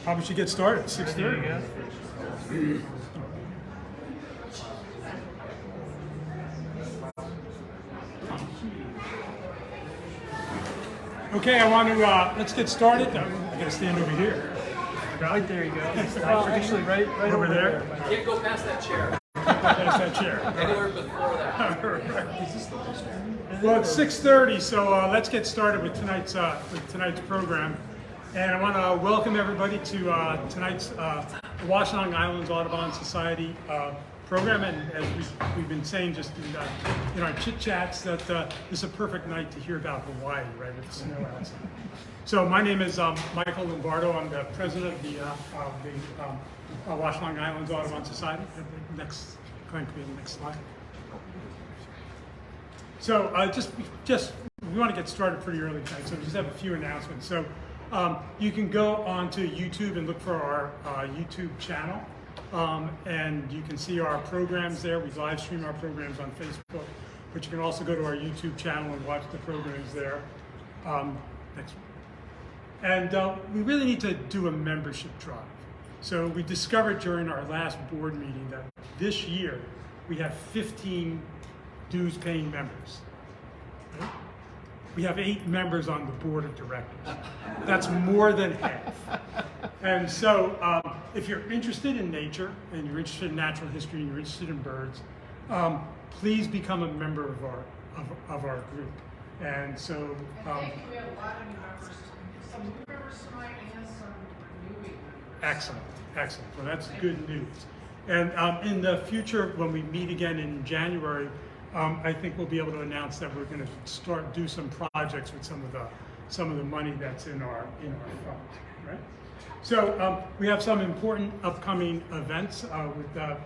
Probably should get started, 6:30. Okay, I want to, let's get started. I gotta stand over here. Right there you go. Well, actually, right over there. You can't go past that chair. Past that chair. Anywhere before that. Well, it's 6:30, so let's get started with tonight's program. And I want to welcome everybody to tonight's Washtenaw Islands Audubon Society program. And as we've been saying just in our chit chats, that this is a perfect night to hear about Hawaii, right, with the snow outside. So my name is Michael Lombardo. I'm the president of the Washtenaw Islands Audubon Society. Next, Glenn, can we have the next slide? So just we want to get started pretty early tonight, so we just have a few announcements. So you can go onto YouTube and look for our YouTube channel, and you can see our programs there. We live stream our programs on Facebook, but you can also go to our YouTube channel and watch the programs there. Next one. And we really need to do a membership drive. So we discovered during our last board meeting that this year we have 15 dues-paying members. Right? We have 8 members on the board of directors. That's more than half. And so if you're interested in nature, and you're interested in natural history, and you're interested in birds, please become a member of our group. And so I think we have a lot of new members, some new members tonight and some renewing members. Excellent. Well, that's good news. And in the future, when we meet again in January, I think we'll be able to announce that we're going to do some projects with some of the money that's in our funds, right? So we have some important upcoming events with the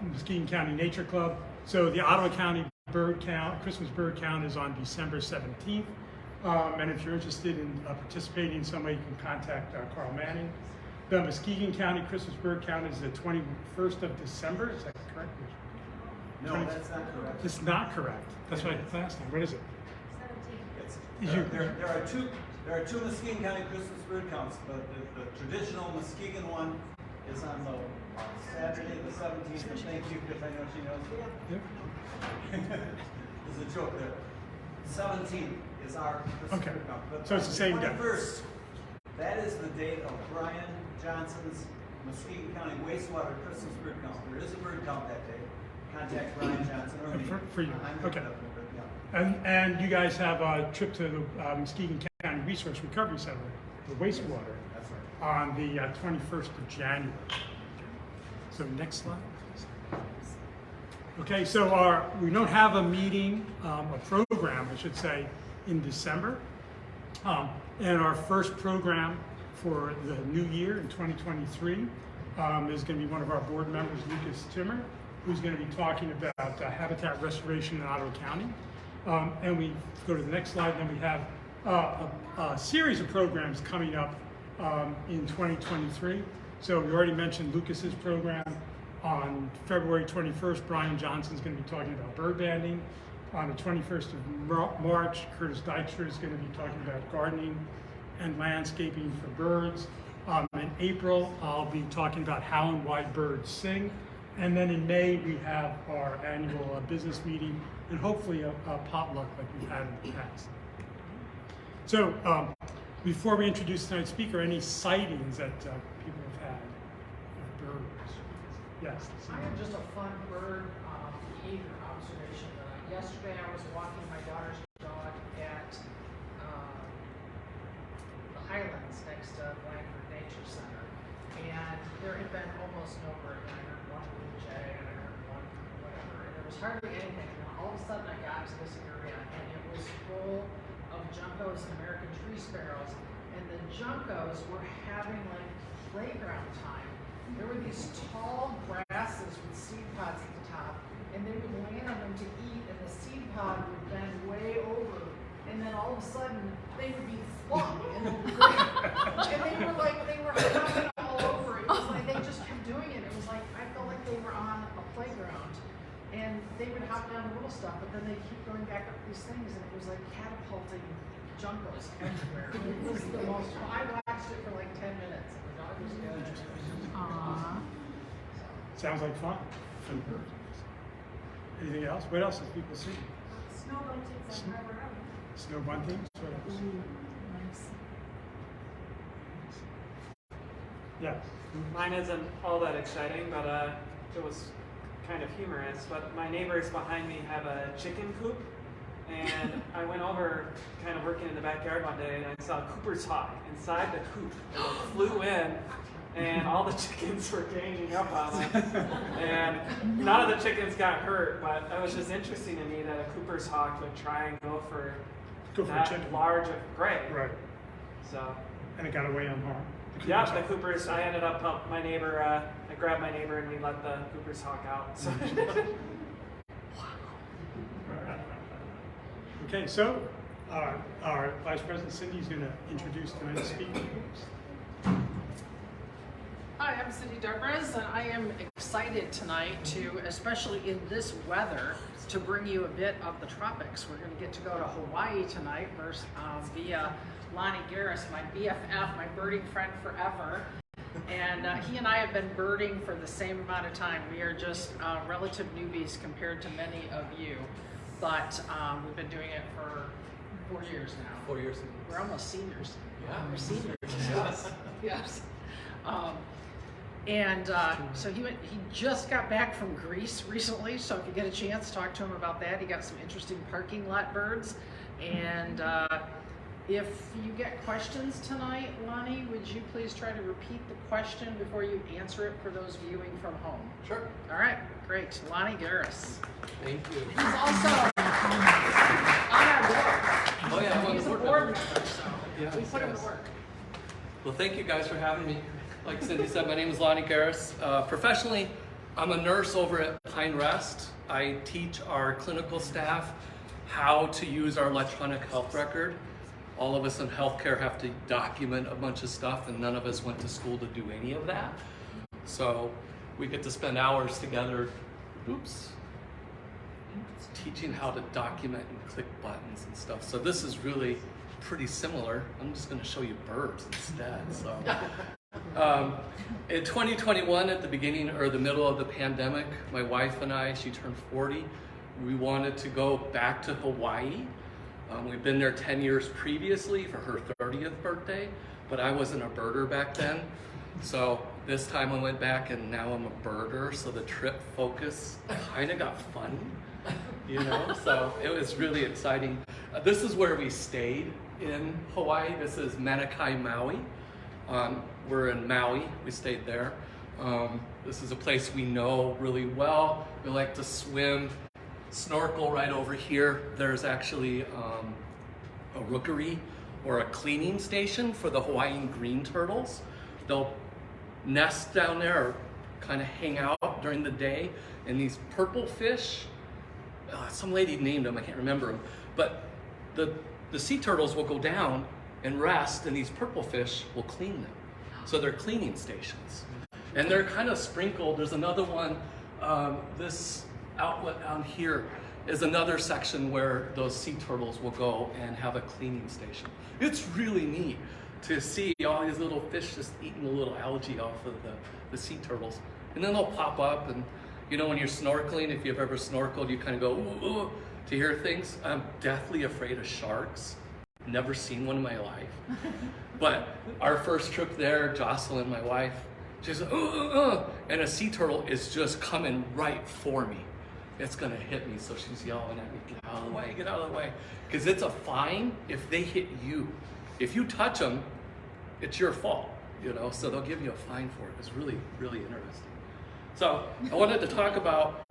Muskegon County Nature Club. So the Ottawa County Christmas bird count is on December 17th. And if you're interested in participating in some way, you can contact Carl Manning. The Muskegon County Christmas bird count is the 21st of December. Is that correct? No, that's not correct. It's not correct. That's what I did last time. What is it? 17. There are two Muskegon County Christmas bird counts, but the traditional Muskegon one is on the Saturday the 17th. And thank you, because I know she knows. Yep. There's a joke there. 17th is our Christmas bird count. But So it's the same day. 21st, that is the date of Brian Johnson's Muskegon County wastewater Christmas bird count. There is a bird count that day. Contact Brian Johnson or me. For you. I'm Okay. yeah. And you guys have a trip to the Muskegon County Resource Recovery Center, the wastewater, That's right. on the 21st of January. So next slide. Okay, so we don't have a meeting, a program, I should say, in December. And our first program for the new year in 2023 is going to be one of our board members, Lucas Timmer, who's going to be talking about habitat restoration in Ottawa County. And we go to the next slide, then we have a series of programs coming up in 2023. So we already mentioned Lucas's program. On February 21st, Brian Johnson's going to be talking about bird banding. On the 21st of March, Curtis Dykstra is going to be talking about gardening and landscaping for birds. In April, I'll be talking about how and why birds sing. And then in May, we have our annual business meeting and hopefully a potluck like we've had in the past. So before we introduce tonight's speaker, any sightings that people have had of birds? Yes. I have just a fun bird behavior observation. Yesterday I was walking my daughter's dog at the Highlands next to Blanford Nature Center, and there had been almost no bird. And I heard one blue jay, and I heard one whatever, and there was hardly anything. And then all of a sudden I got to this area, and it was full of juncos and American tree sparrows, and the juncos were having like playground time. There were these tall grasses with seed pods at the top, and they would land on them to eat, and the seed pod would bend way over, and then all of a sudden they would be flung, and they were hopping all over. It was like they just kept doing it. It was like I felt like they were on a playground, and they would hop down little stuff, but then they keep going back up these things, and it was like catapulting juncos everywhere. It was the most. I watched watched it for like 10 minutes, and the dog was good. Aww. Sounds like fun. Anything else? What else have people seen? Snow buntings on Harbor Island. Snow buntings? What else? Nice. Yeah. Mine isn't all that exciting, but it was kind of humorous. But my neighbors behind me have a chicken coop, and I went over, kind of working in the backyard one day, and I saw a Cooper's hawk inside the coop. It flew in, and all the chickens were ganging up on it. And none of the chickens got hurt, but it was just interesting to me that a Cooper's hawk would try and go for a that chicken. large of prey. Right. So. And it got away unharmed. Yeah, the Coopers. I ended up helping my neighbor. I grabbed my neighbor and we let the Cooper's hawk out. So. Okay, so our Vice President Cindy is going to introduce tonight's speaker. Hi, I'm Cindy Darbres, and I am excited tonight to, especially in this weather, to bring you a bit of the tropics. We're going to get to go to Hawaii tonight via Lonnie Garris, my BFF, my birding friend forever. And he and I have been birding for the same amount of time. We are just relative newbies compared to many of you, but we've been doing it for 4 years now. 4 years. We're almost seniors. Yeah. We're seniors. Yes. Yes. So he just got back from Greece recently, so if you get a chance, talk to him about that. He got some interesting parking lot birds. And if you get questions tonight, Lonnie, would you please try to repeat the question before you answer it for those viewing from home? Sure. All right, great. Lonnie Garris. Thank you. He's also on our board. Oh yeah, I'm on He's the a board board member. member, so Yes, we put him yes. to work. Well, thank you guys for having me. Like Cindy said, my name is Lonnie Garris. Professionally, I'm a nurse over at Pine Rest. I teach our clinical staff how to use our electronic health record. All of us in healthcare have to document a bunch of stuff, and none of us went to school to do any of that. So we get to spend hours together, teaching how to document and click buttons and stuff. So this is really pretty similar. I'm just going to show you birds instead. So in 2021, at the beginning or the middle of the pandemic, my wife and I, she turned 40. We wanted to go back to Hawaii. We've been there 10 years previously for her 30th birthday, but I wasn't a birder back then. So this time I went back and now I'm a birder. So the trip focus kind of got fun, you know? So it was really exciting. This is where we stayed in Hawaii. This is Manakai, Maui. We're in Maui, we stayed there. This is a place we know really well. We like to swim, snorkel right over here. There's actually a rookery or a cleaning station for the Hawaiian green turtles. They'll nest down there or kind of hang out during the day. And these purple fish, some lady named them, I can't remember them, but the sea turtles will go down and rest, and these purple fish will clean them. So they're cleaning stations. And they're kind of sprinkled. There's another one, this outlet down here is another section where those sea turtles will go and have a cleaning station. It's really neat to see all these little fish just eating the little algae off of the sea turtles. And then they'll pop up, and you know, when you're snorkeling, if you've ever snorkeled, you kind of go, ooh, ooh, to hear things. I'm deathly afraid of sharks. Never seen one in my life. But our first trip there, Jocelyn, my wife, she's like, and a sea turtle is just coming right for me. It's gonna hit me, so she's yelling at me, get out of the way, get out of the way. Because it's a fine if they hit you. If you touch them, it's your fault, you know, so they'll give you a fine for it. It's really, really interesting. So I wanted to talk about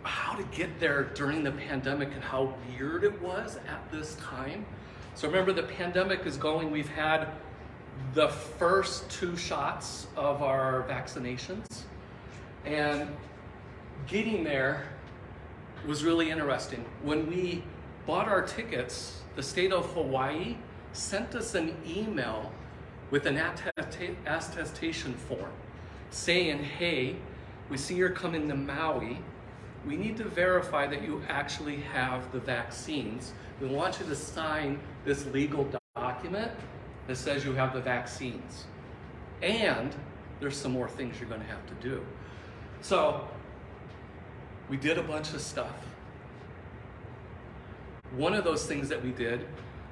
how to get there during the pandemic and how weird it was at this time. So remember, the pandemic is going. We've had the first 2 shots of our vaccinations, and getting there was really interesting. When we bought our tickets, the state of Hawaii sent us an email with an attestation form saying, hey, we see you're coming to Maui. We need to verify that you actually have the vaccines. We want you to sign this legal document that says you have the vaccines. And there's some more things you're going to have to do. So we did a bunch of stuff. One of those things that we did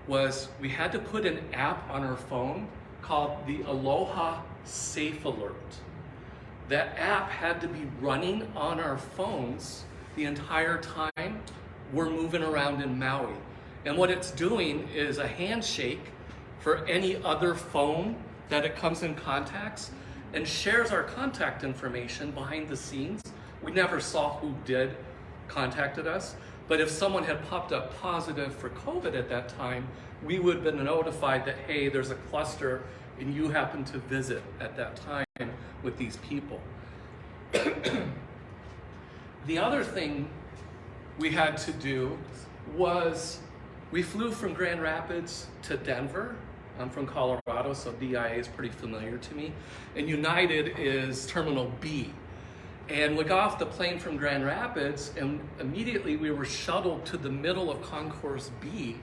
was we had to put an app on our phone called the Aloha Safe Alert. That app had to be running on our phones the entire time we're moving around in Maui. And what it's doing is a handshake for any other phone that it comes in contacts and shares our contact information behind the scenes. We never saw who did contacted us, but if someone had popped up positive for COVID at that time, we would have been notified that, hey, there's a cluster and you happen to visit at that time with these people. The other thing we had to do was we flew from Grand Rapids to Denver. I'm from Colorado, so DIA is pretty familiar to me. And United is Terminal B. And we got off the plane from Grand Rapids, and immediately we were shuttled to the middle of Concourse B.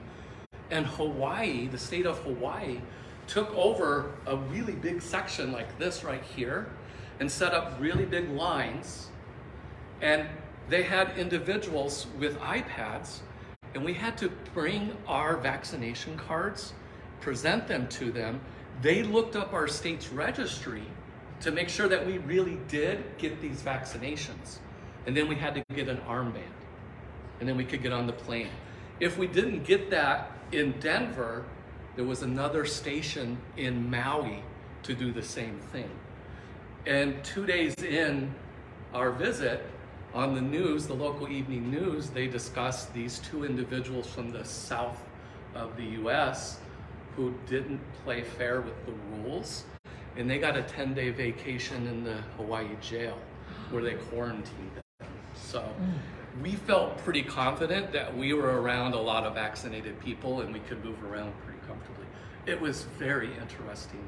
And Hawaii, the state of Hawaii, took over a really big section like this right here and set up really big lines. And they had individuals with iPads, and we had to bring our vaccination cards, present them to them. They looked up our state's registry to make sure that we really did get these vaccinations. And then we had to get an armband, and then we could get on the plane. If we didn't get that in Denver, there was another station in Maui to do the same thing. And 2 days in our visit, on the news, the local evening news, they discussed these two individuals from the south of the US who didn't play fair with the rules, and they got a 10-day vacation in the Hawaii jail where they quarantined them. So we felt pretty confident that we were around a lot of vaccinated people and we could move around pretty comfortably. It was very interesting,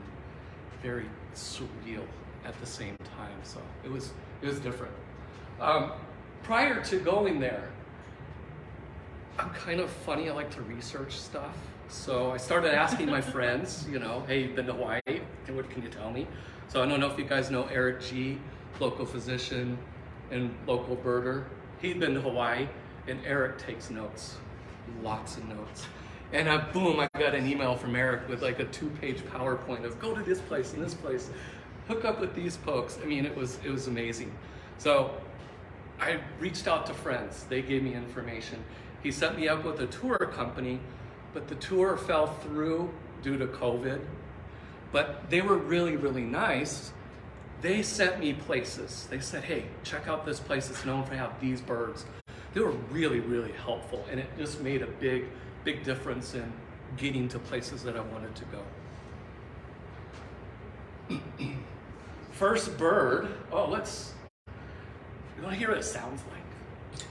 very surreal at the same time. So it was different. Prior to going there, I'm kind of funny. I like to research stuff. So I started asking my friends, hey, you've been to Hawaii? What can you tell me? So I don't know if you guys know Eric G., local physician and local birder. He'd been to Hawaii, and Eric takes notes, lots of notes. And boom, I got an email from Eric with like a 2-page PowerPoint of go to this place and this place, hook up with these folks. I mean, it was amazing. So I reached out to friends. They gave me information. He set me up with a tour company, but the tour fell through due to COVID. But they were really, really nice. They sent me places. They said, hey, check out this place. It's known for have these birds. They were really, really helpful. And it just made a big, big difference in getting to places that I wanted to go. First bird. Oh, you want to hear what it sounds like?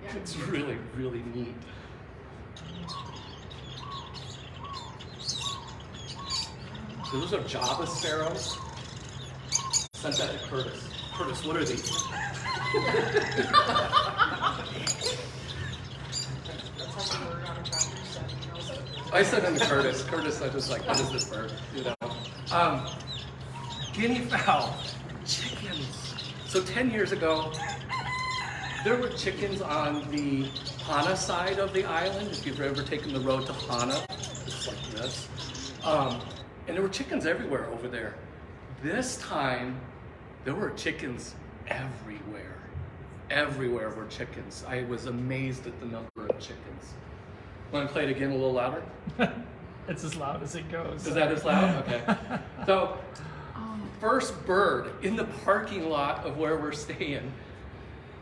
Yeah. It's really, really neat. So those are Java sparrows. Sent that to Curtis. Curtis, what are these? That's how you were on a tractor, so he knows it. I sent them to Curtis. Curtis, I was like, what is this bird? Guinea fowl, chickens. So 10 years ago, there were chickens on the Hana side of the island. If you've ever taken the road to Hana, it's like this. And there were chickens everywhere over there. This time, there were chickens everywhere. Everywhere were chickens. I was amazed at the number of chickens. Want to play it again a little louder? It's as loud as it goes. Is that as loud? Okay. So, first bird in the parking lot of where we're staying,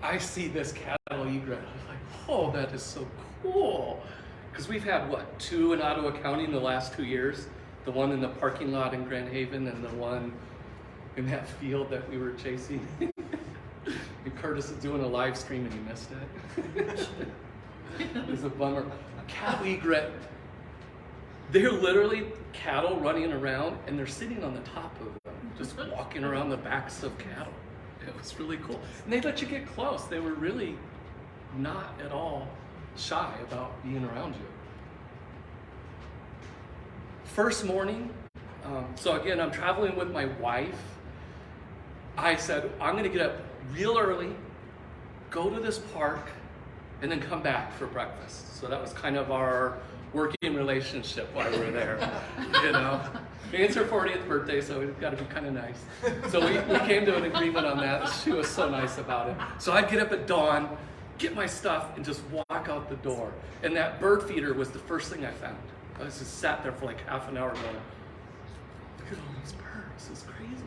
I see this cattle egret. I was like, oh, that is so cool. Because we've had, 2 in Ottawa County in the last 2 years? The one in the parking lot in Grand Haven and the one in that field that we were chasing. And Curtis is doing a live stream and he missed it. It was a bummer. Cattle egret. They're literally cattle running around and they're sitting on the top of them, just walking around the backs of cattle. It was really cool. And they let you get close. They were really not at all shy about being around you. First morning, so again, I'm traveling with my wife. I said, I'm gonna get up real early, go to this park, and then come back for breakfast. So that was kind of our working relationship while we were there, you know. It's her 40th birthday, so we've got to be kind of nice. So we came to an agreement on that. She was so nice about it. So I'd get up at dawn, get my stuff, and just walk out the door. And that bird feeder was the first thing I found. I was just sat there for like half an hour going, look at all these birds, it's crazy.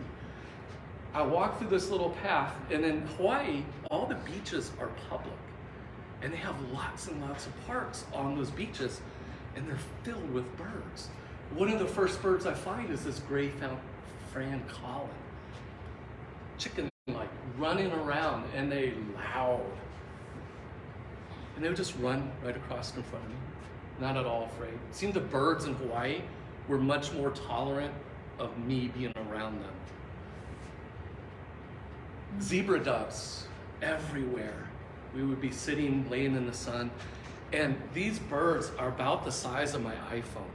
I walked through this little path, and in Hawaii, all the beaches are public. And they have lots and lots of parks on those beaches, and they're filled with birds. One of the first birds I find is this gray Fran Colin. Chicken like running around, and they loud. And they would just run right across in front of me, not at all afraid. It seemed the birds in Hawaii were much more tolerant of me being around them. Zebra doves everywhere. We would be sitting, laying in the sun, and these birds are about the size of my iPhone.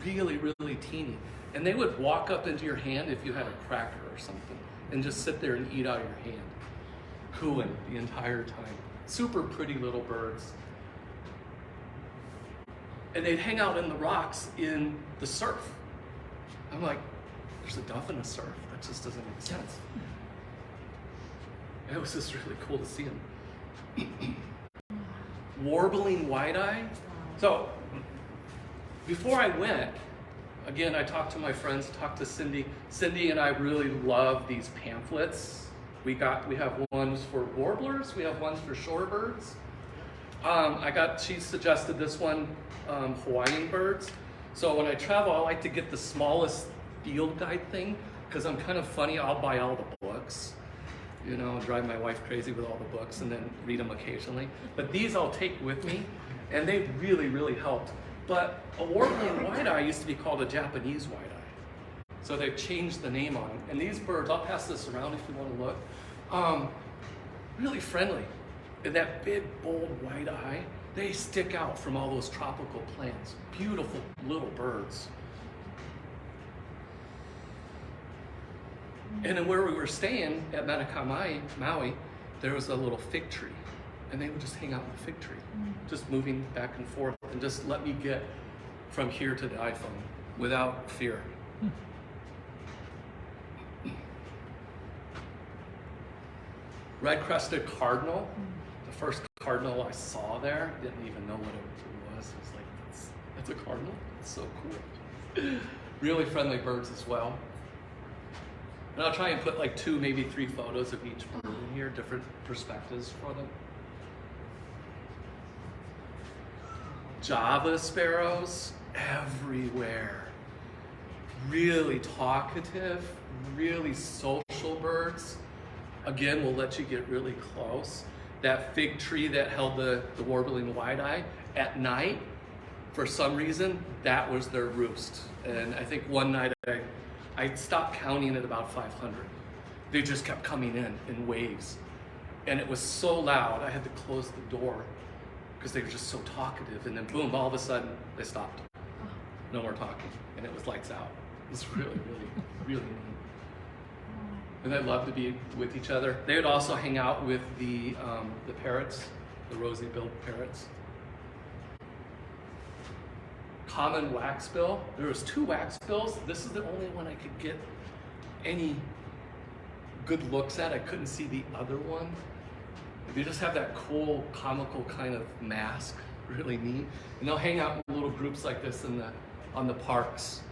Really, really teeny. And they would walk up into your hand if you had a cracker or something, and just sit there and eat out of your hand, cooing the entire time. Super pretty little birds. And they'd hang out in the rocks in the surf. I'm like, there's a dove in a surf? That just doesn't make sense. It was just really cool to see them. Warbling white-eye. So, before I went, again, I talked to my friends, talked to Cindy. Cindy and I really love these pamphlets. We have ones for warblers, we have ones for shorebirds. She suggested this one, Hawiian Birds. So when I travel, I like to get the smallest field guide thing, because I'm kind of funny, I'll buy all the books. You know, drive my wife crazy with all the books and then read them occasionally. But these I'll take with me, and they really, really helped. But a warbling white-eye used to be called a Japanese white-eye. So they've changed the name on them. And these birds, I'll pass this around if you want to look, really friendly. And that big, bold white eye, they stick out from all those tropical plants. Beautiful little birds. And then where we were staying at Manukau, Maui, there was a little fig tree. And they would just hang out in the fig tree, just moving back and forth, and just let me get from here to the iPhone without fear. Red-crested cardinal, the first cardinal I saw there, didn't even know what it was. I was like, that's a cardinal? It's so cool. Really friendly birds as well. And I'll try and put like 2, maybe 3 photos of each bird in here, different perspectives for them. Java sparrows everywhere. Really talkative, really social birds. Again, we'll let you get really close. That fig tree that held the warbling white-eye, at night, for some reason, that was their roost. And I think one night I stopped counting at about 500. They just kept coming in waves. And it was so loud, I had to close the door because they were just so talkative. And then boom, all of a sudden, they stopped. No more talking. And it was lights out. It was really, really, really neat. And they loved to be with each other. They would also hang out with the parrots, the rosy-billed parrots. Common waxbill. There was 2 waxbills. This is the only one I could get any good looks at. I couldn't see the other one. They just have that cool, comical kind of mask. Really neat. And they'll hang out in little groups like this on the parks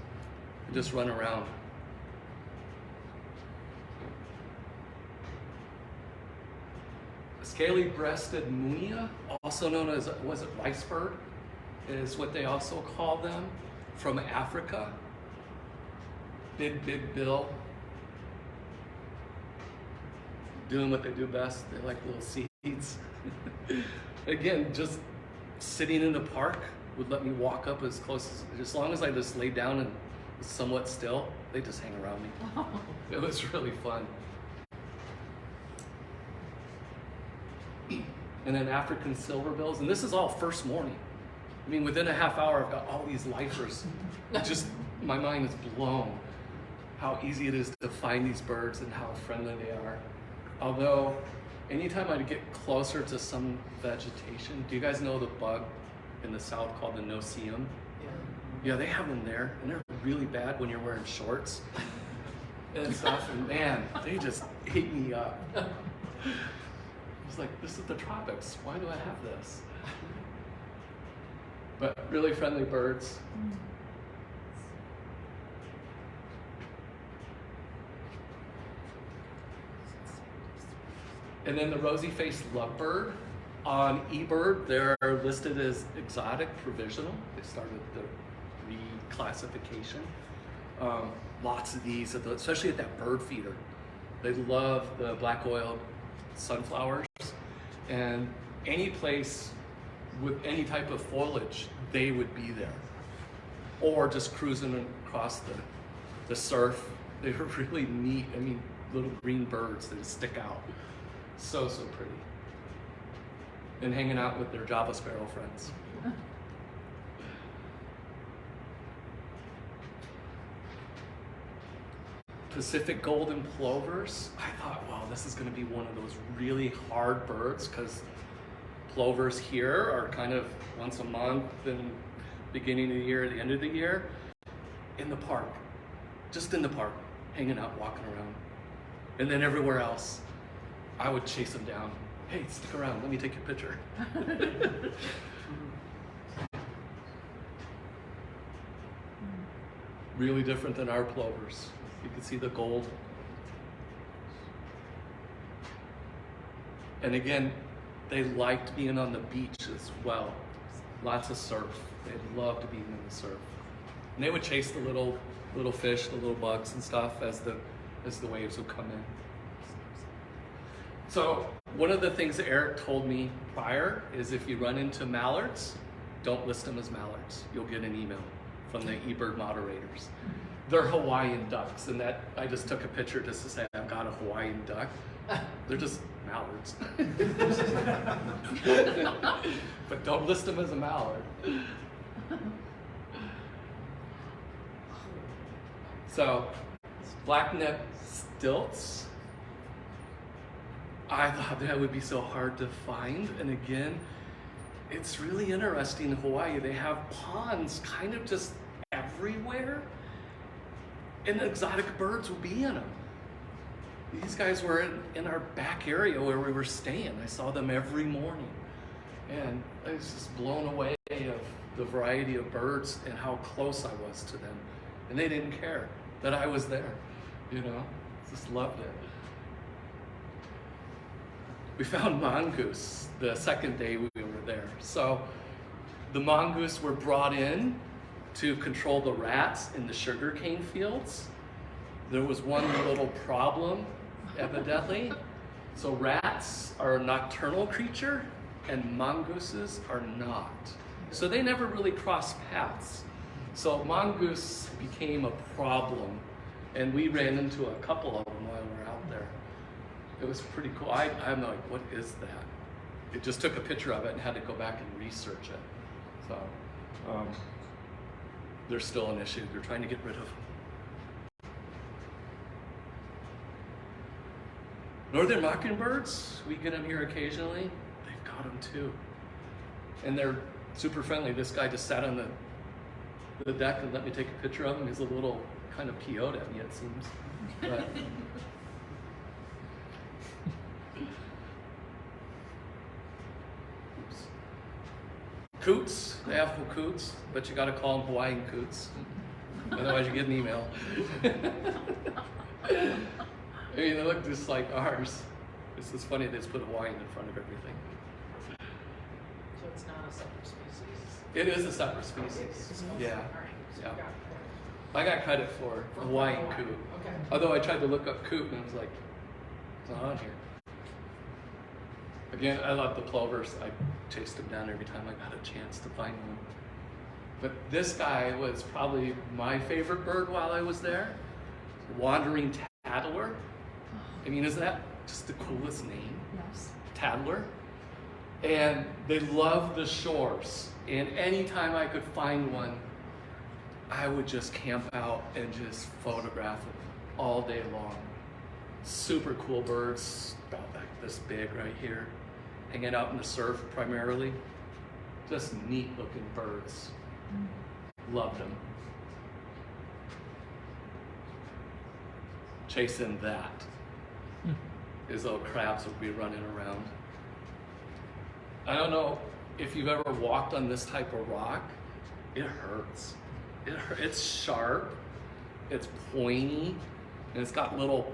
and just run around. Scaly-breasted munia, also known as, was it weisbird, is what they also call them, from Africa. Big, big bill. Doing what they do best, they like little seeds. Again, just sitting in the park would let me walk up as long as I just laid down and was somewhat still, they just hang around me. It was really fun. And then African silverbills, and this is all first morning. I mean, within a half hour, I've got all these lifers. Just, my mind is blown how easy it is to find these birds and how friendly they are. Although, anytime I get closer to some vegetation, do you guys know the bug in the south called the no-see-um? Yeah, they have them there, and they're really bad when you're wearing shorts and stuff, and man, they just ate me up. It's like, this is the tropics, why do I have this? But really friendly birds. And then the rosy-faced lovebird on eBird, they're listed as exotic provisional. They started the reclassification. Lots of these, especially at that bird feeder. They love the black oiled sunflowers, and any place with any type of foliage, they would be there. Or just cruising across the surf. They were really neat. I mean, little green birds that stick out. So pretty. And hanging out with their Java sparrow friends. Pacific golden plovers. I thought, wow, this is going to be one of those really hard birds because plovers here are kind of once a month and beginning of the year, the end of the year, in the park, just in the park, hanging out, walking around. And then everywhere else, I would chase them down. Hey, stick around, let me take your picture. Really different than our plovers. You can see the gold. And again, they liked being on the beach as well. Lots of surf. They loved being in the surf. And they would chase the little fish, the little bugs and stuff as the waves would come in. So one of the things that Eric told me prior is if you run into mallards, don't list them as mallards. You'll get an email from the eBird moderators. They're Hawaiian ducks, and that I just took a picture just to say I've got a Hawaiian duck. They're just mallards. But don't list them as a mallard. So, black-neck stilts. I thought that would be so hard to find, and again, it's really interesting in Hawaii. They have ponds kind of just everywhere, and exotic birds will be in them. These guys were in our back area where we were staying. I saw them every morning, and I was just blown away of the variety of birds and how close I was to them, and they didn't care that I was there, you know, just loved it. We found mongoose the second day we were there. So the mongoose were brought in to control the rats in the sugarcane fields. There was one little problem, evidently. So rats are a nocturnal creature and mongooses are not. So they never really crossed paths. So mongoose became a problem, and we ran into a couple of them while we were out there. It was pretty cool. I'm like, what is that? It just took a picture of it and had to go back and research it. So they're still an issue. They're trying to get rid of them. Northern mockingbirds, we get them here occasionally. They've got them too. And they're super friendly. This guy just sat on the deck and let me take a picture of him. He's a little kind of PO'd at me, it seems. But coots, they have coots, but you gotta call them Hawaiian coots. Otherwise you get an email. I mean, they look just like ours. It's just funny they just put Hawaiian in front of everything. So it's not a separate species? It is a separate species. Yeah. All right, so Yeah. you got it. I got credit for Hawaiian coot. Okay. Although I tried to look up coot and I was like, it's not on here. Again, I love the plovers. I chased them down every time I got a chance to find one. But this guy was probably my favorite bird while I was there. Wandering tattler. I mean, isn't that just the coolest name? Yes. Tattler. And they love the shores. And anytime I could find one, I would just camp out and just photograph it all day long. Super cool birds, about like this big right here, hanging out in the surf primarily. Just neat looking birds. Loved them. Chasing that. His little crabs would be running around. I don't know if you've ever walked on this type of rock. It hurts. It's sharp, it's pointy, and it's got little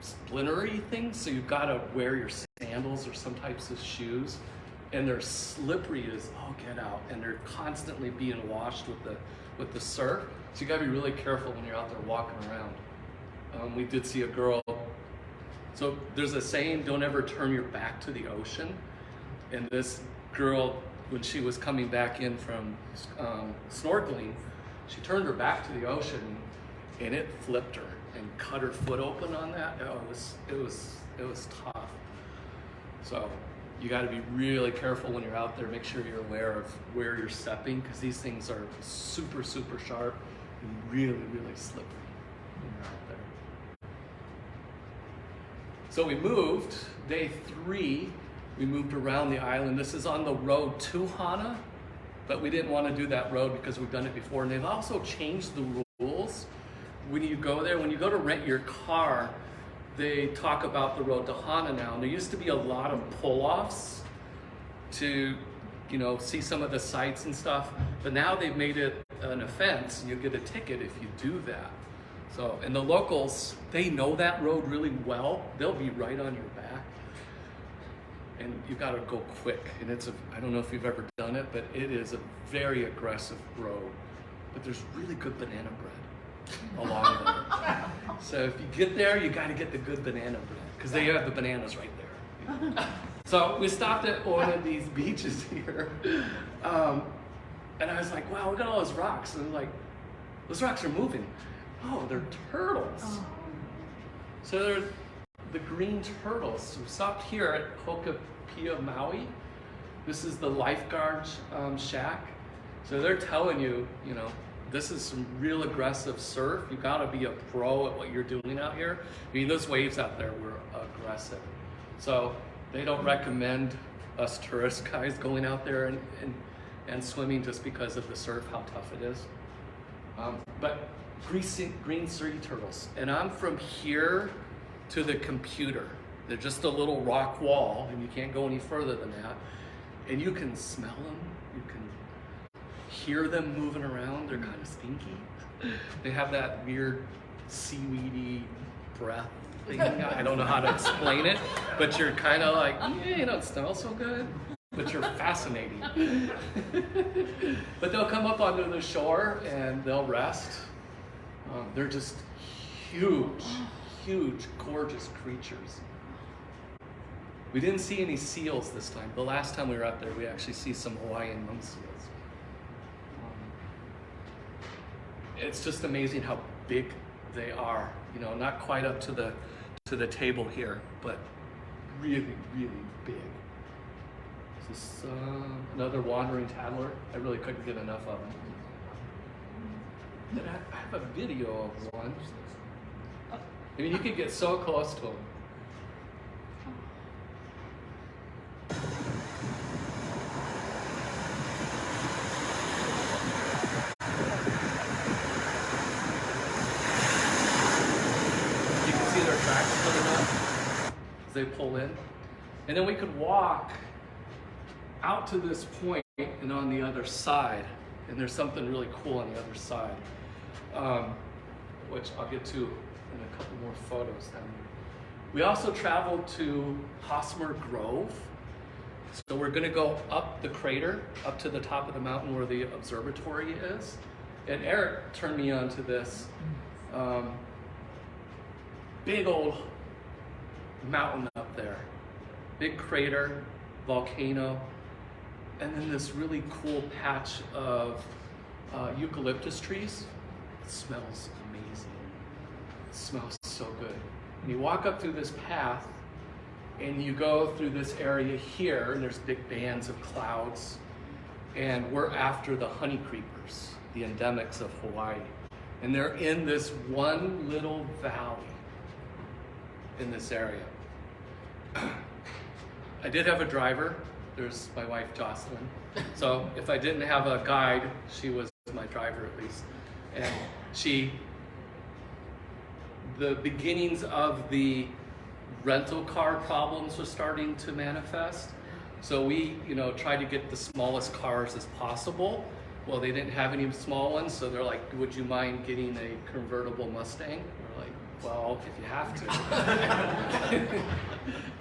splintery things, so you've got to wear your sandals or some types of shoes. And they're slippery as all get out, and they're constantly being washed with the surf. So you got to be really careful when you're out there walking around. We did see a girl. So there's a saying, don't ever turn your back to the ocean. And this girl, when she was coming back in from snorkeling, she turned her back to the ocean and it flipped her and cut her foot open on that. Oh, it was tough. So you got to be really careful when you're out there. Make sure you're aware of where you're stepping, because these things are super, super sharp and really, really slippery when you're out there. So we moved, day 3, we moved around the island. This is on the road to Hana, but we didn't want to do that road because we've done it before. And they've also changed the rules. When you go there, when you go to rent your car, they talk about the road to Hana now. And there used to be a lot of pull-offs to, see some of the sights and stuff. But now they've made it an offense, and you get a ticket if you do that. So, and the locals, they know that road really well. They'll be right on your back. And you got to go quick. And I don't know if you've ever done it, but it is a very aggressive road. But there's really good banana bread along there. So if you get there, you got to get the good banana bread, because they have the bananas right there. So we stopped at one of these beaches here. And I was like, wow, look at all those rocks. And like, those rocks are moving. Oh, they're turtles. Oh. So they're the green turtles. We stopped here at Hokapia, Maui. This is the lifeguard shack. So they're telling you, this is some real aggressive surf. You gotta be a pro at what you're doing out here. I mean, those waves out there were aggressive. So they don't recommend us tourist guys going out there and swimming just because of the surf, how tough it is. But green sea turtles. And I'm from here to the computer. They're just a little rock wall, and you can't go any further than that. And you can smell them. You can hear them moving around. They're kind of stinky. They have that weird seaweedy breath thing. I don't know how to explain it, but you're kind of like, yeah, you don't smell so good, but you're fascinating. But they'll come up onto the shore and they'll rest. They're just huge, gorgeous creatures. We didn't see any seals this time. The last time we were out there, we actually see some Hawaiian monk seals. It's just amazing how big they are. Not quite up to the table here, but really, really big. This is another wandering tattler. I really couldn't get enough of them. And I have a video of one. I mean, you could get so close to them. You can see their tracks coming up as they pull in. And then we could walk out to this point and on the other side. And there's something really cool on the other side, which I'll get to in a couple more photos then. We also traveled to Hosmer Grove. So we're gonna go up the crater, up to the top of the mountain where the observatory is. And Eric turned me on to this big old mountain up there. Big crater, volcano, and then this really cool patch of eucalyptus trees. It smells amazing. It smells so good. And you walk up through this path, And you go through this area here, and there's big bands of clouds. And we're after the honey creepers, the endemics of Hawaii. And they're in this one little valley in this area. I did have a driver. There's my wife, Jocelyn. So if I didn't have a guide, she was my driver at least. And the beginnings of the rental car problems were starting to manifest. So we, tried to get the smallest cars as possible. Well, they didn't have any small ones, so they're like, would you mind getting a convertible Mustang? We're like, well, if you have to.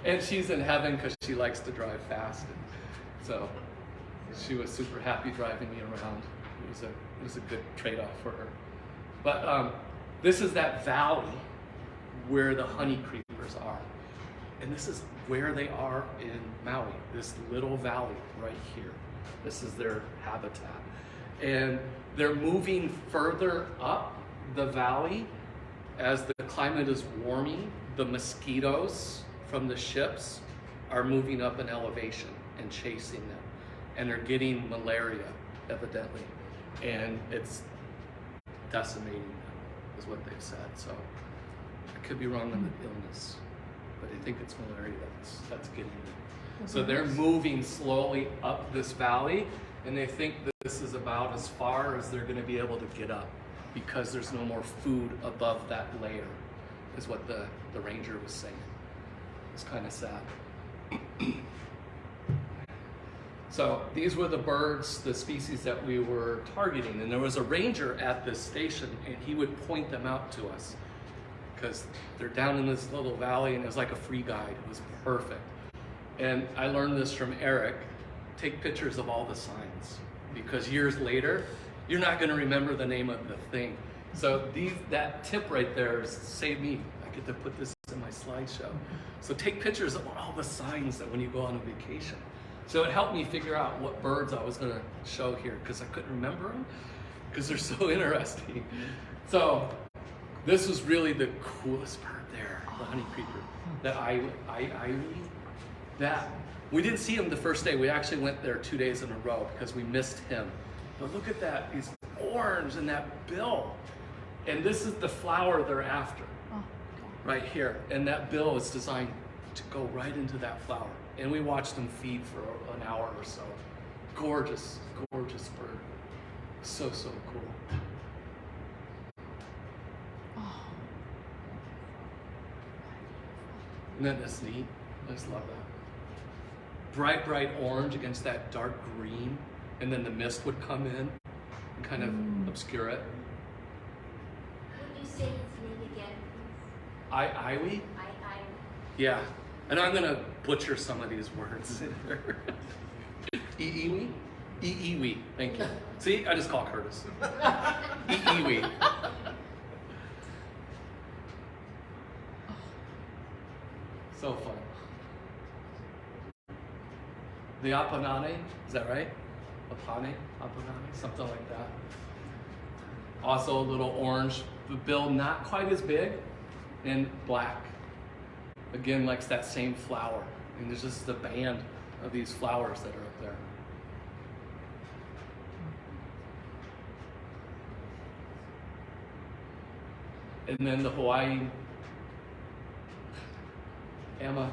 And she's in heaven because she likes to drive fast. And so she was super happy driving me around. It was a good trade-off for her. But this is that valley where the honey creepers are. And this is where they are in Maui, this little valley right here. This is their habitat. And they're moving further up the valley as the climate is warming. The mosquitoes from the ships are moving up in elevation and chasing them. And they're getting malaria, evidently. And it's decimating them, is what they've said. So I could be wrong on the illness, but I think it's malaria that's getting them. So they're moving slowly up this valley, and they think that this is about as far as they're going to be able to get up because there's no more food above that layer, is what the ranger was saying. It's kind of sad. So these were the birds, the species that we were targeting, and there was a ranger at this station, and he would point them out to us because they're down in this little valley, and it was like a free guide. It was perfect. And I learned this from Eric: take pictures of all the signs, because years later, you're not going to remember the name of the thing. So that tip right there saved me. I get to put this in my slideshow. So take pictures of all the signs that when you go on a vacation. So it helped me figure out what birds I was going to show here, because I couldn't remember them, because they're so interesting. So this was really the coolest bird there, the honey creeper. That that we didn't see him the first day. We actually went there 2 days in a row because we missed him. But look at that, he's orange in that bill. And this is the flower they're after, right here. And that bill is designed to go right into that flower. And we watched them feed for an hour or so. Gorgeous, gorgeous bird. So, so cool. Isn't that neat? I just love that. Bright, bright orange against that dark green. And then the mist would come in and kind of obscure it. Would you say his name again, Iwi? please? Yeah. And I'm going to butcher some of these words in there. Iwi? Iwi. Thank you. See, I just call Curtis. Iwi. So fun. The Apanane, is that right? Apanane? Something like that. Also a little orange. The bill not quite as big, and black. Again, likes that same flower. And there's just a band of these flowers that are up there. And then the Hawaii Amakihi?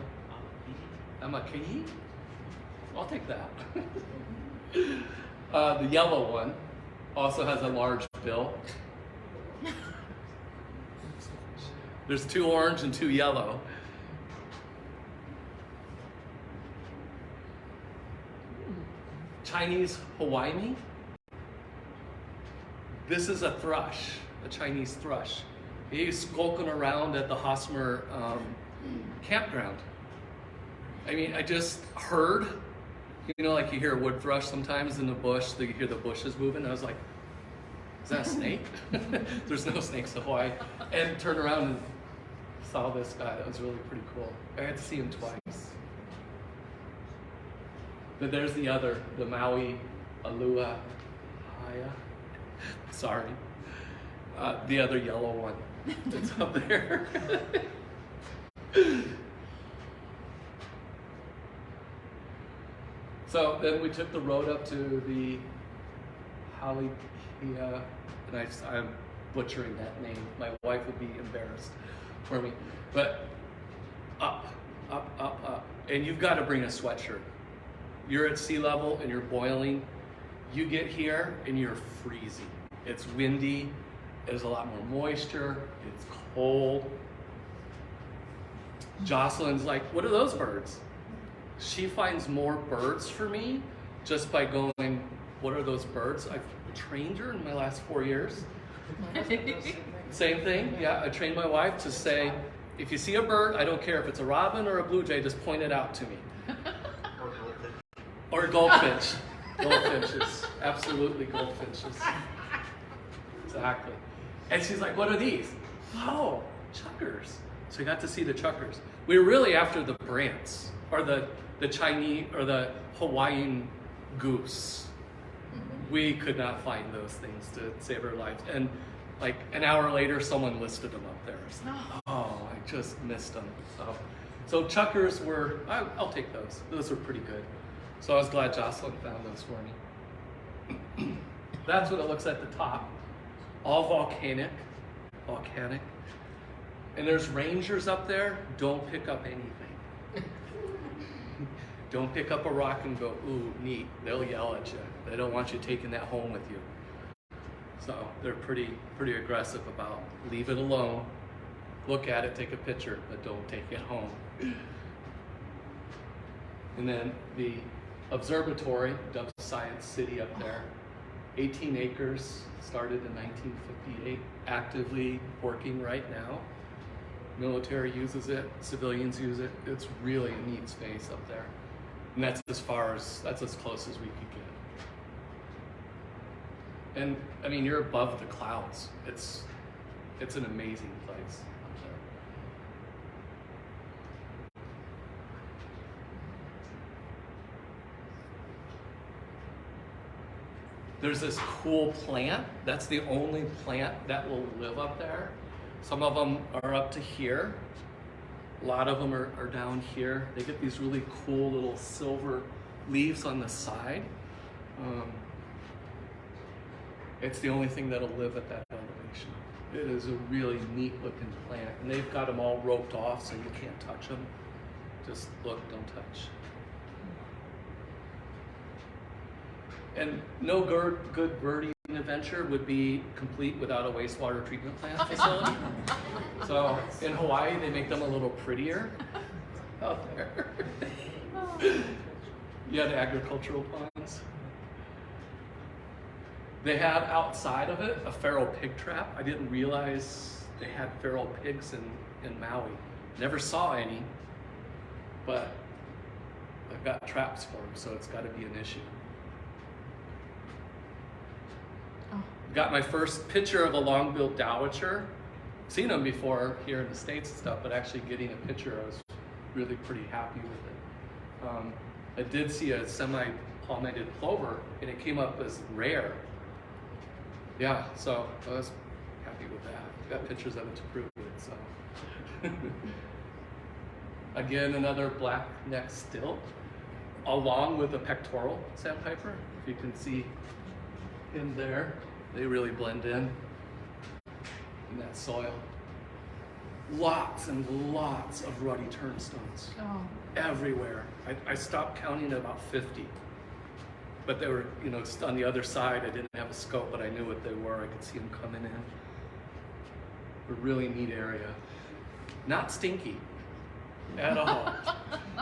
I'll take that. The yellow one also has a large bill. There's 2 orange and 2 yellow. Chinese Hawaii. This is a thrush, a Chinese thrush. He's skulking around at the Hosmer campground. I mean, I just heard, like you hear a wood thrush sometimes in the bush, you hear the bushes moving. I was like, is that a snake? There's no snakes in Hawaii. And turned around and saw this guy. That was really pretty cool. I got to see him twice. But there's the other, the Maui Alua Haya. Sorry. The other yellow one that's up there. So then we took the road up to the Hawiian, and I'm butchering that name. My wife would be embarrassed for me. But up, and you've got to bring a sweatshirt. You're at sea level and you're boiling. You get here and you're freezing. It's windy. There's a lot more moisture. It's cold. Jocelyn's like, what are those birds? She finds more birds for me just by going, what are those birds? I've trained her in my last 4 years. Same thing, yeah. I trained my wife to say, if you see a bird, I don't care if it's a robin or a blue jay, just point it out to me. Or goldfinch. Goldfinches. Absolutely goldfinches. Exactly. And she's like, what are these? Oh, chuckers. So we got to see the chuckers. We were really after the brants, or the Chinese, or the Hawaiian goose. We could not find those things to save our lives. And like an hour later, someone listed them up there. So, oh, I just missed them. So chuckers were, I'll take those. Those were pretty good. So I was glad Jocelyn found those for me. That's what it looks at the top. All volcanic. And there's rangers up there. Don't pick up anything. Don't pick up a rock and go, ooh, neat. They'll yell at you. They don't want you taking that home with you. So they're pretty aggressive about leave it alone. Look at it, take a picture, but don't take it home. And then the observatory, Dove Science City up there, 18 acres, started in 1958, actively working right now. Military uses it, civilians use it. It's really a neat space up there. And that's as close as we could get. And I mean, you're above the clouds. It's an amazing place up there. There's this cool plant. That's the only plant that will live up there. Some of them are up to here. A lot of them are down here. They get these really cool little silver leaves on the side. It's the only thing that'll live at that elevation. It is a really neat looking plant. And they've got them all roped off so you can't touch them. Just look, don't touch. And no good birding adventure would be complete without a wastewater treatment plant facility. So in Hawaii, they make them a little prettier out there. You had agricultural ponds. They had outside of it a feral pig trap. I didn't realize they had feral pigs in Maui. Never saw any, but I've got traps for them, so it's got to be an issue. Got my first picture of a long-billed dowitcher. Seen them before here in the States and stuff, but actually getting a picture, I was really pretty happy with it. I did see a semi-palmated plover, and it came up as rare. Yeah, so I was happy with that. Got pictures of it to prove it, so. Again, another black-necked stilt, along with a pectoral sandpiper. If you can see in there. They really blend in that soil. Lots and lots of ruddy turnstones everywhere. I stopped counting at about 50, but they were, just on the other side. I didn't have a scope, but I knew what they were. I could see them coming in. A really neat area. Not stinky at all.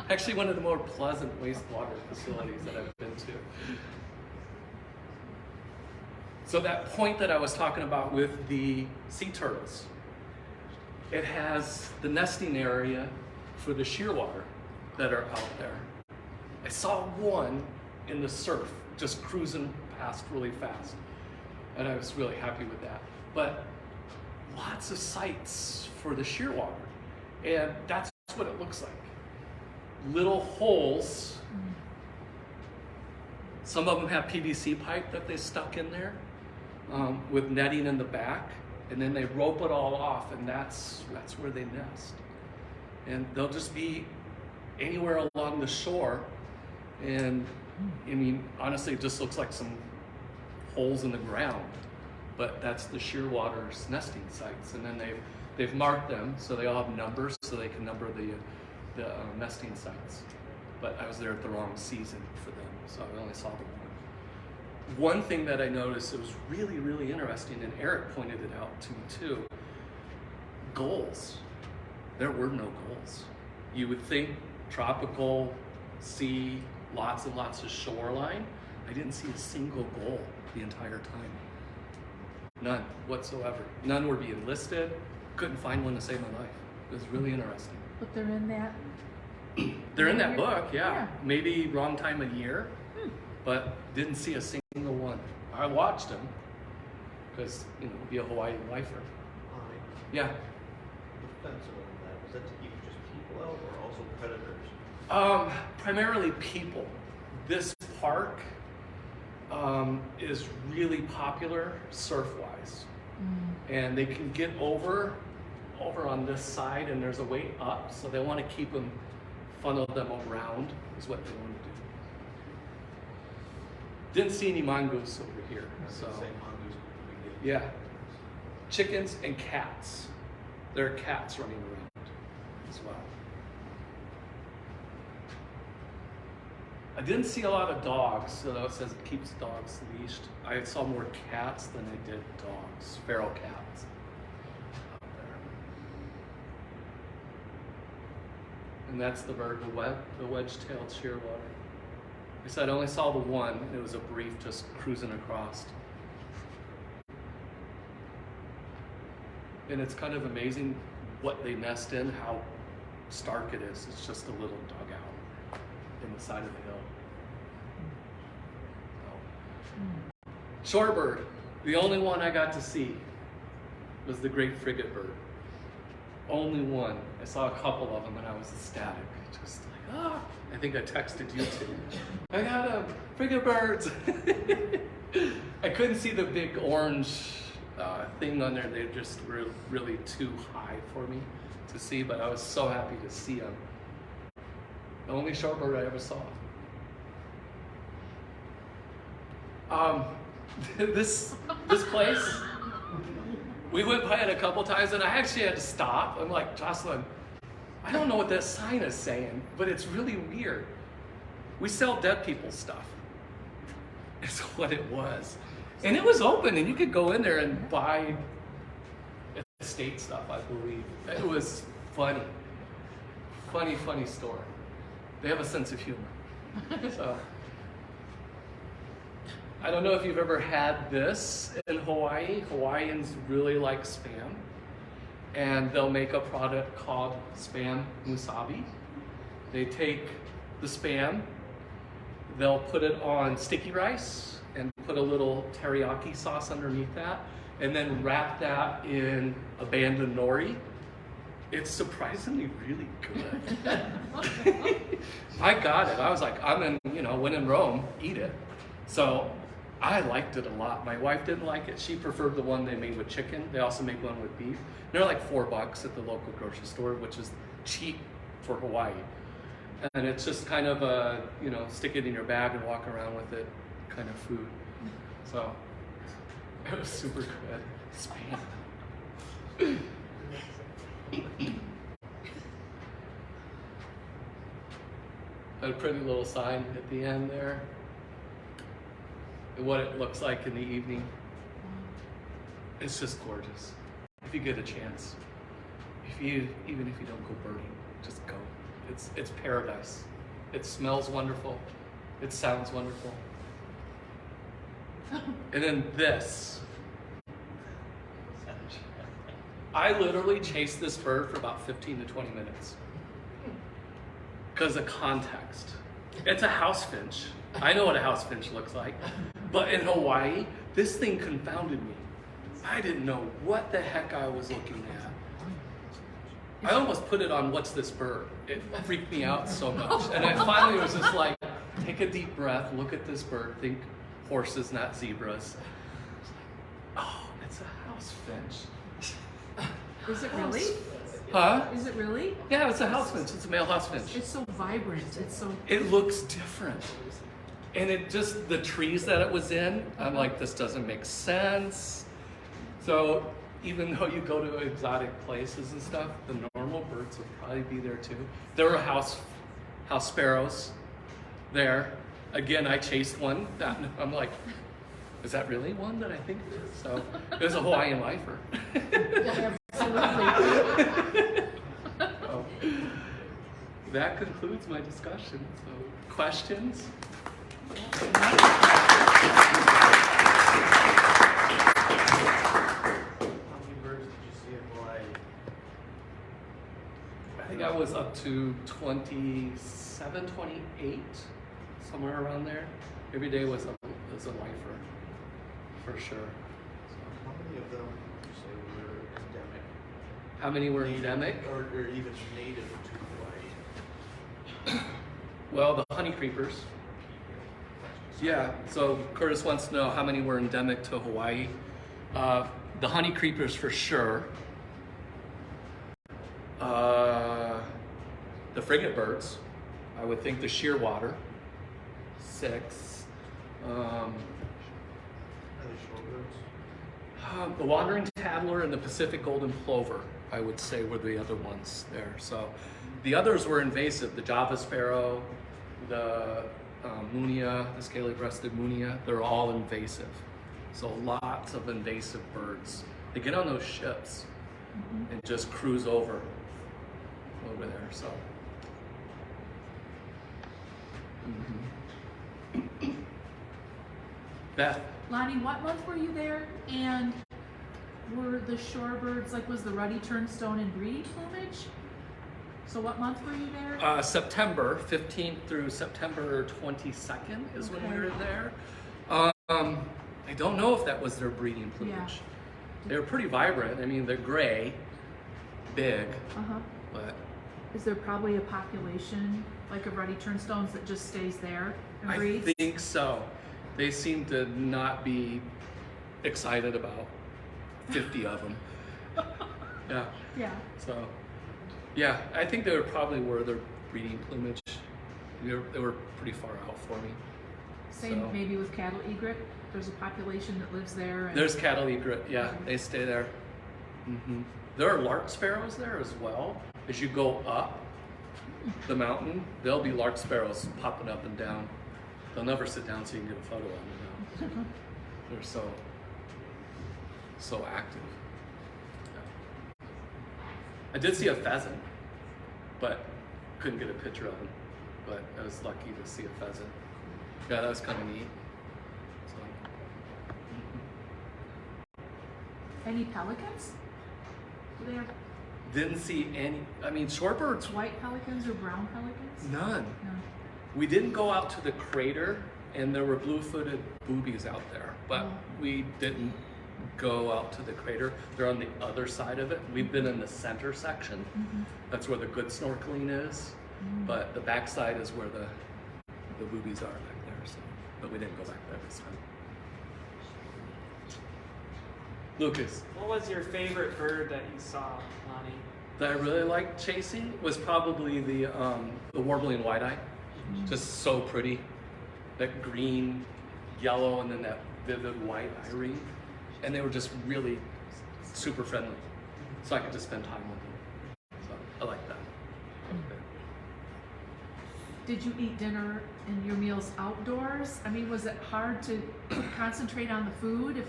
Actually, one of the more pleasant wastewater facilities that I've been to. So that point that I was talking about with the sea turtles, it has the nesting area for the shearwater that are out there. I saw one in the surf just cruising past really fast, and I was really happy with that. But lots of sites for the shearwater, and that's what it looks like. Little holes. Some of them have PVC pipe that they stuck in there. With netting in the back, and then they rope it all off, and that's where they nest. And they'll just be anywhere along the shore, and I mean, honestly, it just looks like some holes in the ground, but that's the shearwaters' nesting sites. And then they've marked them so they all have numbers so they can number the nesting sites. But I was there at the wrong season for them, so I only saw the one. One thing that I noticed, it was really, really interesting, and Eric pointed it out to me too. Gulls. There were no gulls. You would think tropical, sea, lots and lots of shoreline. I didn't see a single gull the entire time. None whatsoever. None were being listed. Couldn't find one to save my life. It was really interesting. But they're in that. They're in that book, yeah. Maybe wrong time of year, but didn't see a single one. I watched them because, you know, be a Hawaii lifer. Yeah. The fence around that, was that to keep just people out or also predators? Primarily people. This park is really popular surf-wise. And they can get over on this side, and there's a way up, so they want to keep them, funnel them around is what they want to do. Didn't see any mongoose over here, so yeah. Chickens and cats. There are cats running around as well. I didn't see a lot of dogs, so it says it keeps dogs leashed. I saw more cats than I did dogs, feral cats out there. And that's the bird, the wedge-tailed shearwater. I said I only saw the one, and it was a brief just cruising across. And it's kind of amazing what they nest in, how stark it is. It's just a little dugout in the side of the hill. Shorebird, the only one I got to see was the great frigate bird. Only one. I saw a couple of them and I was ecstatic. Just like, ah, I think I texted you too. I got them, frigate birds. I couldn't see the big orange thing on there. They just were really too high for me to see, but I was so happy to see them. The only shorebird I ever saw. This place, we went by it a couple times, and I actually had to stop. I'm like, Jocelyn, I don't know what that sign is saying, but it's really weird. We sell dead people's stuff. It's what it was. And it was open, and you could go in there and buy estate stuff, I believe. It was funny. Funny store. They have a sense of humor. So, I don't know if you've ever had this in Hawaii. Hawaiians really like Spam. And they'll make a product called Spam Musabi. They take the Spam, they'll put it on sticky rice and put a little teriyaki sauce underneath that, and then wrap that in abandoned nori. It's surprisingly really good. I got it. I was like, when in Rome, eat it. So I liked it a lot. My wife didn't like it. She preferred the one they made with chicken. They also make one with beef. They're like $4 at the local grocery store, which is cheap for Hawaii. And it's just kind of a, stick it in your bag and walk around with it kind of food. So it was super good. Spam. Had a pretty little sign at the end there. What it looks like in the evening. It's just gorgeous. If you get a chance. Even if you don't go birding, just go. It's paradise. It smells wonderful. It sounds wonderful. And then this. I literally chased this bird for about 15 to 20 minutes. Because of context. It's a house finch. I know what a house finch looks like. But in Hawaii, this thing confounded me. I didn't know what the heck I was looking at. I almost put it on What's This Bird? It freaked me out so much. And I finally was just like, take a deep breath, look at this bird, think horses, not zebras. Oh, it's a house finch. Is it really? Huh? Is it really? Yeah, it's a house finch. It's a male house finch. It's so vibrant. It's so. It looks different. And it just, the trees that it was in, I'm like, this doesn't make sense. So even though you go to exotic places and stuff, the normal birds would probably be there too. There were house sparrows there. Again, I chased one. I'm like, is that really one that I think it is? So it was a Hawaiian lifer. Absolutely. So, that concludes my discussion. So, questions? How many birds did you see in Hawaii? I think I was up to 27, 28, somewhere around there. Every day was a lifer, for sure. So, How many of them would you say were endemic? how many were endemic? Or even native to Hawaii? Well, the honey creepers. Yeah, so Curtis wants to know how many were endemic to Hawaii. The honey creepers for sure. The frigate birds, I would think the shearwater, 6. Are they shorebirds? The wandering tattler and the Pacific golden plover, I would say, were the other ones there. So the others were invasive. The Java sparrow, the munia, the scaly-breasted munia, they're all invasive. So lots of invasive birds. They get on those ships and just cruise over there. So. Beth. Lonnie, what month were you there? And were the shorebirds, like, was the ruddy turnstone in breeding plumage? So what month were you there? September 15th through September 22nd is when we were there. I don't know if that was their breeding plumage. Yeah. They were pretty vibrant. I mean, they're gray, big, Uh-huh. but Is there probably a population, like, of ruddy turnstones that just stays there and I breeds? think so. They seem to not be excited about 50 of them. Yeah. Yeah. So, yeah, I think they were probably were their breeding plumage. They were pretty far out for me. Same So. maybe with cattle egret. There's a population that lives there. And There's cattle egret, yeah, they stay there. There are lark sparrows there as well. As you go up the mountain, there'll be lark sparrows popping up and down. They'll never sit down so you can get a photo of them. They're so active. Yeah. I did see a pheasant, but couldn't get a picture of him. But I was lucky to see a pheasant. Yeah, that was kind of neat. So, Any pelicans? Do they have didn't see any. I mean, shorebirds. white pelicans or brown pelicans? None. No. We didn't go out to the crater, and there were blue-footed boobies out there, but we didn't go out to the crater. They're on the other side of it. We've been in the center section. That's where the good snorkeling is, but the back side is where the boobies are back there. So, but we didn't go back there this time. Lucas, What was your favorite bird that you saw, Lonnie? that I really liked chasing was probably the warbling white-eye. Just so pretty. That green, yellow, and then that vivid white iris. And they were just really super friendly. So I could just spend time with them. So I like that. Did you eat dinner and your meals outdoors? I mean, was it hard to concentrate on the food if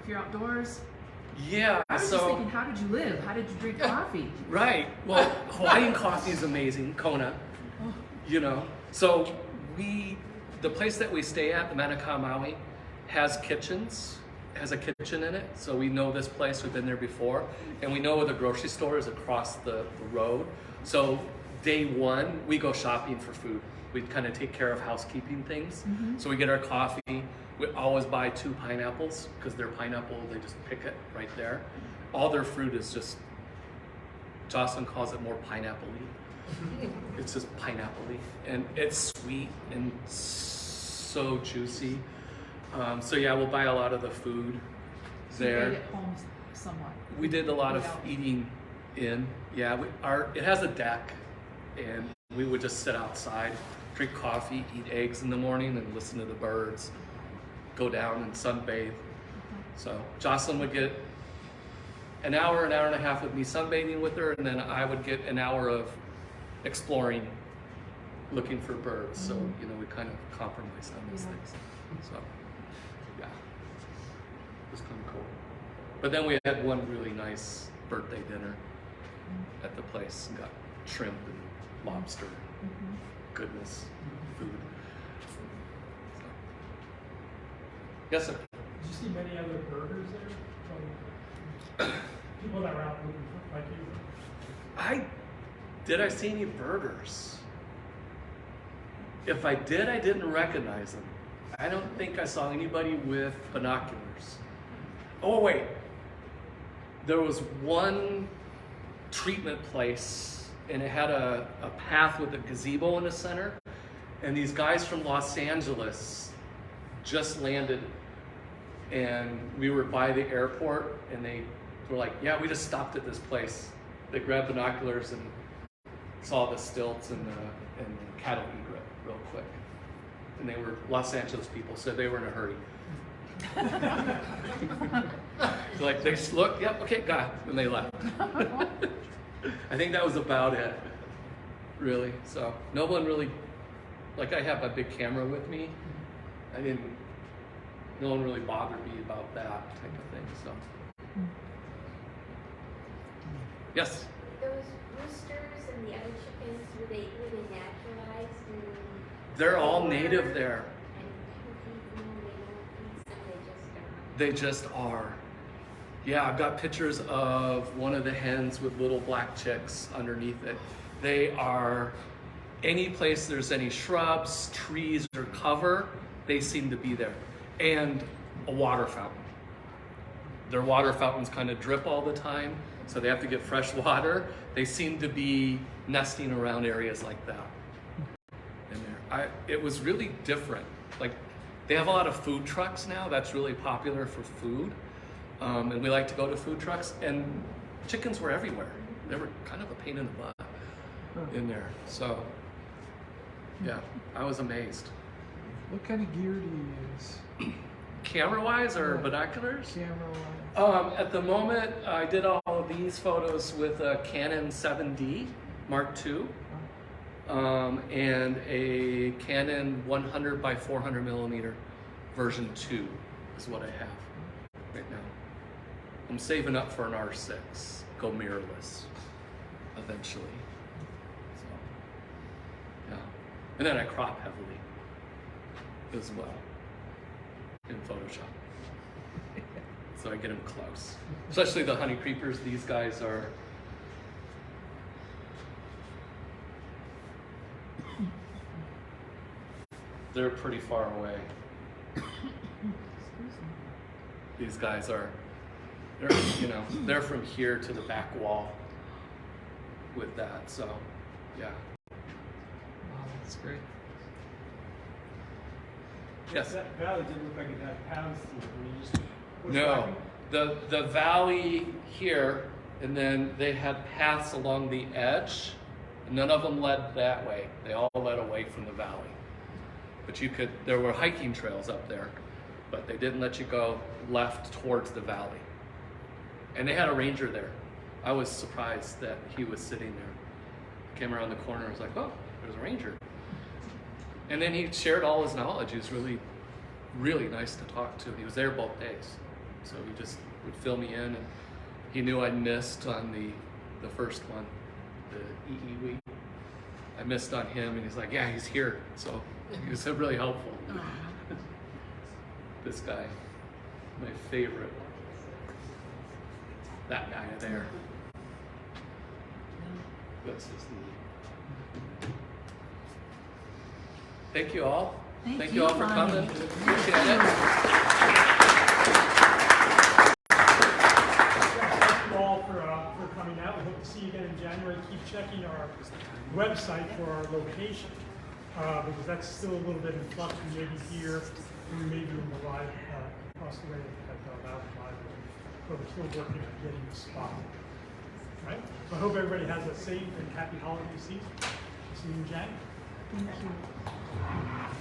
you're outdoors? Yeah, I was so just thinking, how did you live? How did you drink coffee? right. Well, Hawaiian coffee is amazing, Kona. You know. So the place that we stay at, the Manukau Maui, has kitchens. Has a kitchen in it, so we know this place. We've been there before, and we know where the grocery store is across the road. So day one, we go shopping for food. We kind of take care of housekeeping things. So we get our coffee. We always buy 2 pineapples because they're pineapple. They just pick it right there. All their fruit is just. Jocelyn calls it more pineapple-y. It's just pineapple-y, and it's sweet and so juicy. So yeah, we'll buy a lot of the food So you there. ate at home somewhat. We did a lot of Yeah. eating in. Yeah, it has a deck, and we would just sit outside. drink coffee, eat eggs in the morning, and listen to the birds, go down and sunbathe. So Jocelyn would get an hour and a half of me sunbathing with her, and then I would get an hour of exploring, looking for birds. So, you know, we kind of compromised on these things. So, yeah, it was kind of cool. But then we had one really nice birthday dinner at the place and got shrimp and lobster, goodness, food. So. Yes, sir. Did you see many other birders there? People that were out looking for, like you? Did I see any birders? If I did, I didn't recognize them. I don't think I saw anybody with binoculars. Oh wait, there was one treatment place and it had a path with a gazebo in the center, and these guys from Los Angeles just landed, and we were by the airport, and they were like, yeah, we just stopped at this place. They grabbed binoculars and saw the stilts and the cattle egret real quick. And they were Los Angeles people, so they were in a hurry. So like they just looked, yep, okay, got it, and they left. I think that was about it, really. So no one really, like I have a big camera with me. No one really bothered me about that type of thing, so. Yes? Those roosters and the other chickens, were they naturalized? They're all native there. They just are. Yeah, I've got pictures of one of the hens with little black chicks underneath it. They are, any place there's any shrubs, trees, or cover, they seem to be there. And a water fountain. Their water fountains kind of drip all the time, so they have to get fresh water. They seem to be nesting around areas like that. In there. It was really different. Like, they have a lot of food trucks now. That's really popular for food. And we like to go to food trucks, and chickens were everywhere. They were kind of a pain in the butt in there. So, yeah, I was amazed. What kind of gear do you use? Camera-wise or binoculars? Camera-wise? At the moment, I did all of these photos with a Canon 7D Mark II and a Canon 100 by 400 millimeter version 2 is what I have right now. I'm saving up for an R6, go mirrorless eventually. So, yeah. And then I crop heavily as well in Photoshop. So I get them close. Especially the honey creepers, these guys are they're pretty far away. These guys are, they're from here to the back wall with that, so yeah. Wow, that's great. Yes? That valley didn't look like it had paths to it. Were you just No, the valley here, and then they had paths along the edge. None of them led that way. They all led away from the valley. But there were hiking trails up there, but they didn't let you go left towards the valley. And they had a ranger there. I was surprised that he was sitting there. Came around the corner and was like, oh, there's a ranger. And then he shared all his knowledge. He was really, really nice to talk to. He was there both days. So he just would fill me in, and he knew I missed on the first one, the EE week. I missed on him, and he's like, yeah, he's here. So he was really helpful. This guy, my favorite. That guy there. That's just neat. Thank you all. Thank you all for Lonnie. coming. Appreciate it. Thank you all for coming out. We hope to see you again in January. Keep checking our website for our location, because that's still a little bit in flux. We may be here, and we may be in the live across the way at the Loudon Library, but we're still working on getting the spot. Right? So I hope everybody has a safe and happy holiday season. See you in January. Thank you.